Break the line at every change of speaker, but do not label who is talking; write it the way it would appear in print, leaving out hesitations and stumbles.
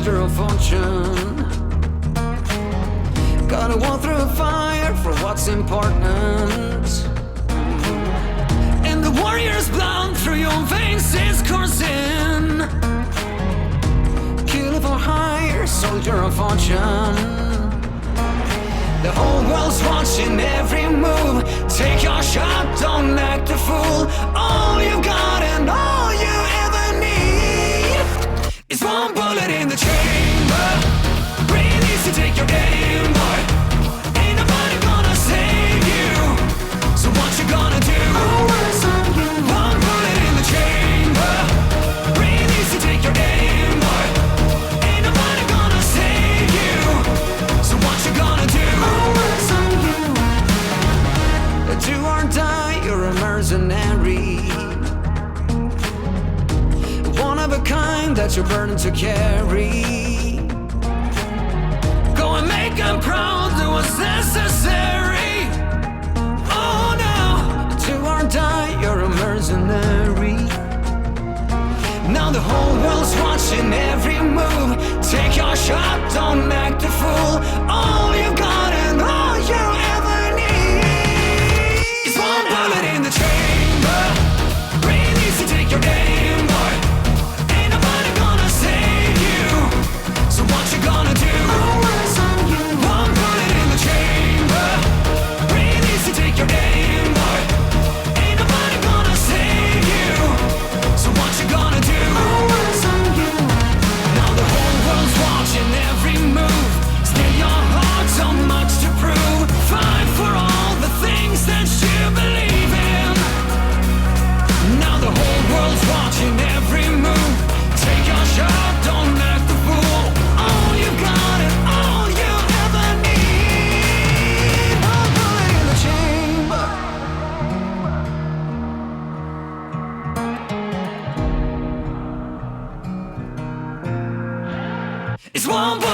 soldier of fortune. Gotta walk through fire for what's important. And the warrior's blood through your veins is coursing. Kill for hire, soldier of fortune. The whole world's watching every move. Take your shot, don't act a fool. All you got and all you ever need is one bullet in the chamber. Breathe easy, take your aim, boy. Ain't nobody gonna save you. So what you gonna do? One bullet in the chamber. Breathe easy, take your aim, boy. Ain't nobody gonna save you. So what you gonna do? Do or die, you're a mercenary. One of a kind that you're burning to carry. Go and make them proud, do what's necessary. Oh no, do or die, you're a mercenary. Now the whole world's watching every move. Take your shot, don't act a fool. All you got and all you ever need is one bullet in the chamber. Breathe easy, take your aim, boy. Ain't nobody gonna save you. So what you gonna do? One bullet in the chamber. Breathe easy, take your aim, boy. Ain't nobody gonna save you. So what you gonna do? Now the whole world's watching every move. Still your heart, so much to prove. Fight for all the things that you believe in. Now the whole world's watching every move. Take your shot, don't act the fool. All you got and all you ever need. One bullet in the chamber. It's one bullet.